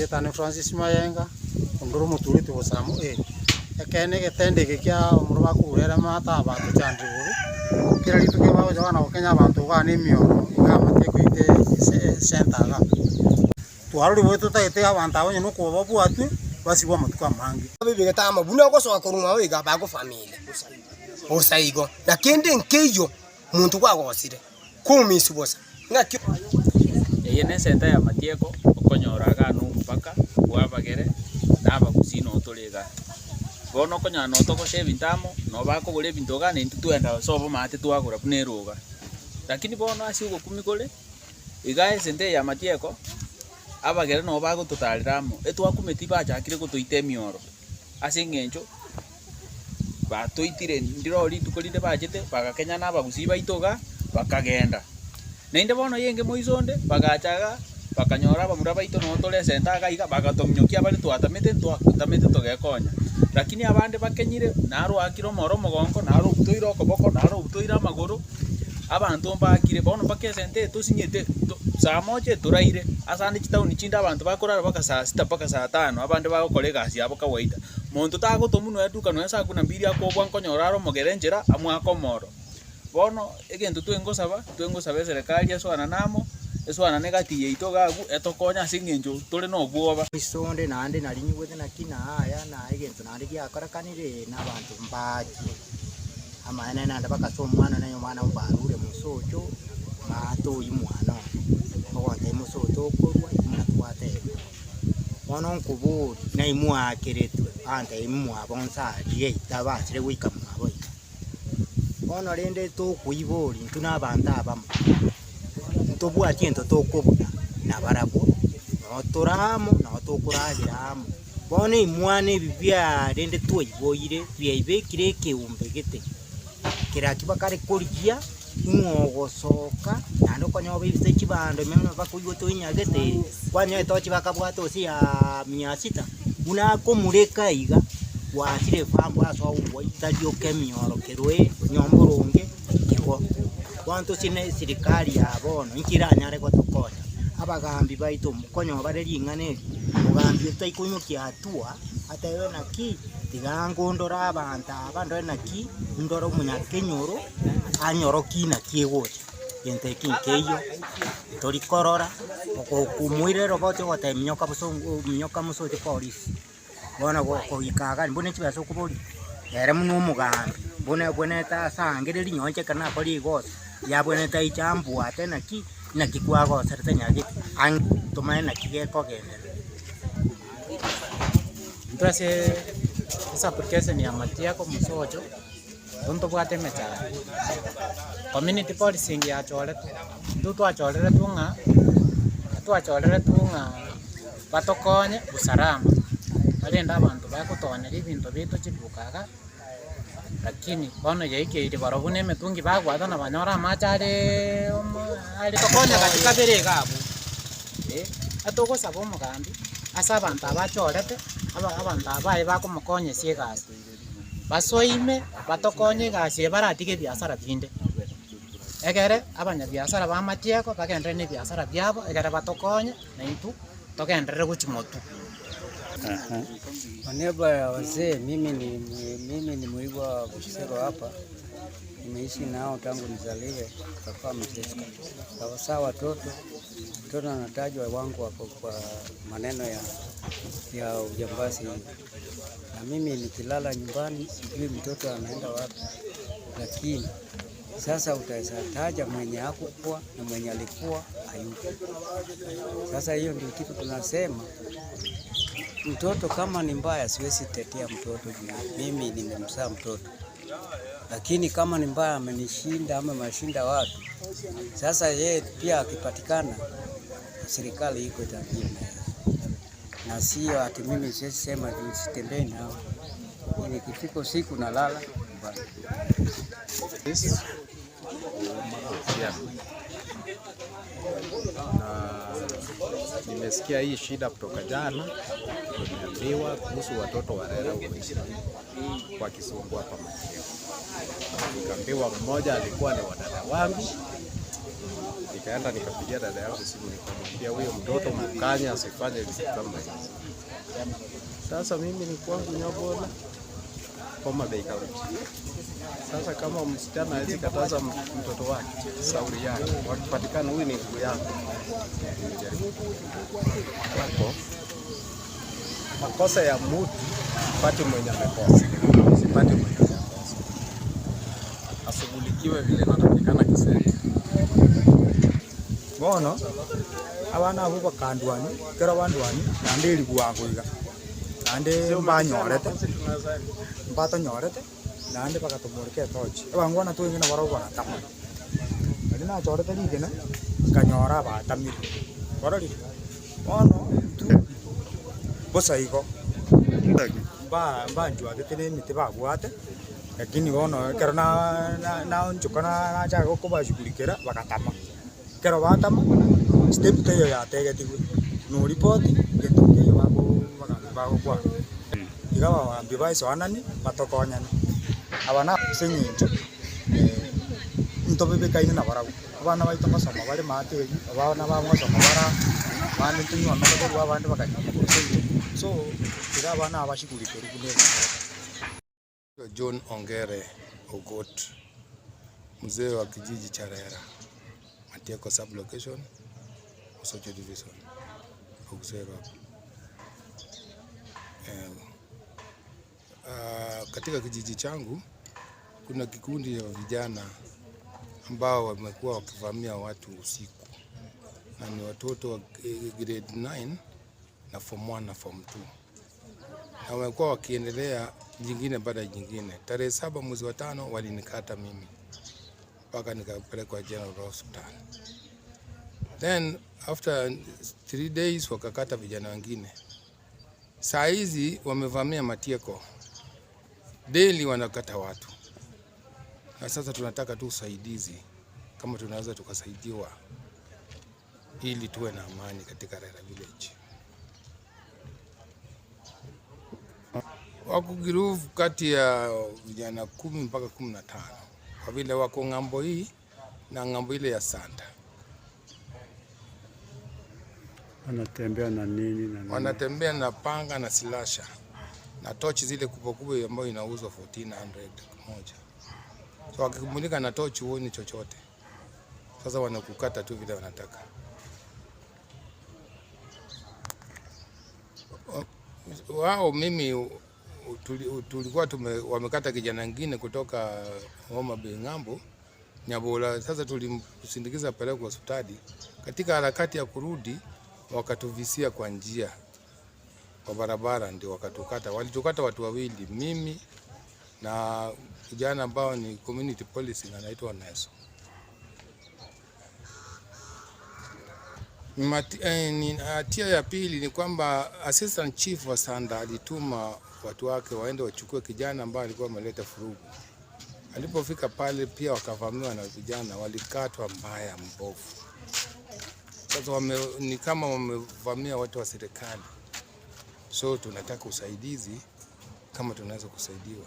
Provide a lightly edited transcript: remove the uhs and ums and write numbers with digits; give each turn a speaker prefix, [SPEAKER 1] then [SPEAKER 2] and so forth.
[SPEAKER 1] Tani Francis Mayenga nduru muturiti gusamu ekene getende gekia muruba kurera mata abantu chandru kira gitu ke bawo jwana okenya abantu ga ni mio ga mate kuite center ga twaruri wetu taite abantu abo nyino ko babu atu basi bwa mutuka mangi
[SPEAKER 2] bibi getama buna ko so akoruma we ga bago family usaigo lakini nkeyo muntu kwa gosire kumisi bosa ngaki
[SPEAKER 3] yene center ya Matieko okonyoraga no mpaka wabagere naba kusino otolega bono konya no toko she bintamo no bako bole bintoga ne ntutwenda sobo mate twagura puneruga lakini bono asiugo kumikole igae center ya Matieko abagere no bago tutaliramo etwakumeti bajakire kutuite mioro asingencho batoitire ndirori tukolinde bajete bagakenya naba gusiba itoga bakagenda nende bono yenge moizonde bagachaga bakanyora bamura baito no tole center gaiga bagatomnyokia bali twatamete togekonya lakini abande bakenyire naro akiro moro mogonko naro utoiro koboko naro utoira magoro abantu mbakire bono bake center tusinyete saa moja turaire asandi chitauni chinda abantu bakorara baka saa 6 paka saa 5 abande bagokore gasi abo kawaida muntu tagotomuno eduka no esa kuna mbiri akobwa nkonyoraro mogerenjera amwakomoro bono egento twengosaba serikali eswana namo eswana negatiye itogagu etokonya singenjo tole no bwoba
[SPEAKER 4] isonde nande nalinyuwe na kina aya na egento nande yakarakanire nabantu mbaji amana nanda bakaso mwana nayo mwana mbarure musojo mato imwana ogonte musoto korwa imwatwate bono nkubu na imwa keretwe ante imwa bonsa die tabachire wikamu abo bono rende to kuibori ntuna banda abamo ntobwa tiento to kobuna na barabo no toramo no to kuragiramo bono imwane bibia rende to iboire biaibe kireke umbegete kirakiba kare korgia ngogosoka nando konyobe bise kibando memno bakuyo to inyagete kwanyo etochi bakabwato si ya 600 una komureka iga watire fambo aso uwo itadio kemioro kerwe nyomboronge kiko kwanto sine serikali ya bono nkiranyare gotokonya abagambi baito mukonyo bareri ingane mugambi utaikunyukia hatua atayo naki tigango ndora abando naki ndoro munyakenyoro anyoroki na kiegocha yente kinkeyo tori korora okumwire robote gote minyoka busongo minyoka musote polisi bona ko ikaga mbone chibaso kubori ere muno mugambi bone ta sangereri nyonche kana kori gos ya bone ta ichambu ate na kikwago serte nyagi ang tumaye na kigeko gende
[SPEAKER 1] entonces esa application ya Matieko musojo donto bwate mecha community policing ya chole twachorere tunga batokonye usalama alenda abantu bakutonera ibintu bitu chibukaga lakini bono yeikeire barobune metungi bagwata na banyora machare ali tokonya katika berega abo atoko sabo mugambi asa abantu abachorete abantu abaye bakomukonye siegasi basoime batokonye gasi baratige biasara binde egere abanya biasara ba Matieko bagendre ne biasara byabo egere batokonye na itu togendere guchimotu.
[SPEAKER 5] Kwa niaba ya wazee, mimi ni Muigwa Busero hapa. Nimeishi nao tangu nizaliwe kwa Mteska. Sawa watoto anatajwa wangu wako kwa maneno ya ujambazi. Na mimi nikilala nyumbani sijui mtoto anaenda wapi. Lakini sasa utaweza taja mwenye hakuwa na mwenye alikuwa hayupo. Sasa hiyo ndio kitu tunasema. Mtoto kama ni mbaya siwezi tetea mtoto juu mimi nimemzaa mtoto. Lakini kama ni mbaya amenishinda ama mashinda watu. Sasa yeye pia akipatikana serikali iko itatia. Na sio ati mimi siwezi sema sitembei nao. Nikifika siku nalala nyumbani.
[SPEAKER 6] Nimesikia hii shida kutoka jana, nimeambiwa kuhusu watoto wa Rera kwa Kisumu hapa Matieko. Nikaambiwa mmoja alikuwa ni wadada wangu Nikaenda nikapigia dada yangu simu, nikamwambia huyo mtoto mkanya asifanye vitu kama hivi. Sasa mimi ni kwangu Nyabola Homa Bay County. Sasa kama msichana hawezi kataza mtoto wake, sauri yake, wakipatikana huyu ni ndugu yako. Hapo makosa ya mtu pate mwenye amekosa, usipate mwenye amekosa. Ashughulikiwe vile inatakikana kisheria.
[SPEAKER 7] Bono abana abo bakandwani kera bandwani nande ligwangoiga nande banyorete mbato nyorete nande bakatomoreke tochi abangwana twingina barogona tamwe ari na chorete ligena kanyora batamire borori bono tu bosaigo njwagete ne mite bagwate lakini bono kera na njukana na chago ko bashughulikira bakatama kero batama step teyo yategetigwe no report getuke bago kwa igawa wambi baiso anani batokonyana abana senyinjo ntobe bekaine na baragu abana baito basoma bari materi abana bamwasoma bara bandi tunywa n'abagabo abandi bakanya so abana abashigulikira kunene.
[SPEAKER 8] John Ongere Ogot, mzee wa kijiji cha Rera, Matieko sub-location, Usocho division, Okusero. Katika kijiji changu kuna kikundi ya vijana ambao wamekuwa wakivamia watu usiku, na ni watoto wa grade 9 na form 1 na form 2, na wamekuwa wakiendelea jingine baada ya jingine. Tarehe 7 mwezi wa 5 walinikata mimi mpaka nikapelekwa General Hospital. Then after 3 days wakakata vijana wengine. Saa hizi wamevamia Matieko, daily wanakata watu, na sasa tunataka tu usaidizi kama tunaweza tukasaidiwa ili tuwe na amani katika Rera village. Wako girufu kati ya vijana 10 mpaka 15 kwa vile wako ngambo hii na ngambo ile ya Santa.
[SPEAKER 9] Wanatembea na nini?
[SPEAKER 8] Wanatembea na panga na silasha na tochi zile kubwa kubwa ambayo inauzwa 1400 moja. So wakikumulika na tochi huoni chochote. Sasa wanakukata tu vile wanataka. Wao mimi tulikuwa wamekata kijana wengine kutoka Homa Bay ngambo Nyabola. Sasa tulimsindikiza pale kwa hospitali. Katika harakati ya kurudi wakatuvisia kwa njia kwa barabara, ndio wakatukata. Walitukata watu wawili, mimi na kijana ambao ni community policing anaitwa Neso. Hatia ya pili ni kwamba assistant chief wa Sanda alituma watu wake waende wachukue kijana ambaye alikuwa ameleta furugu. Alipofika pale pia wakavamiwa na vijana, walikatwa mbaya mbovu. Sasa ni kama wamevamia watu wa serikali. So tunataka usaidizi kama tunaweza kusaidiwa.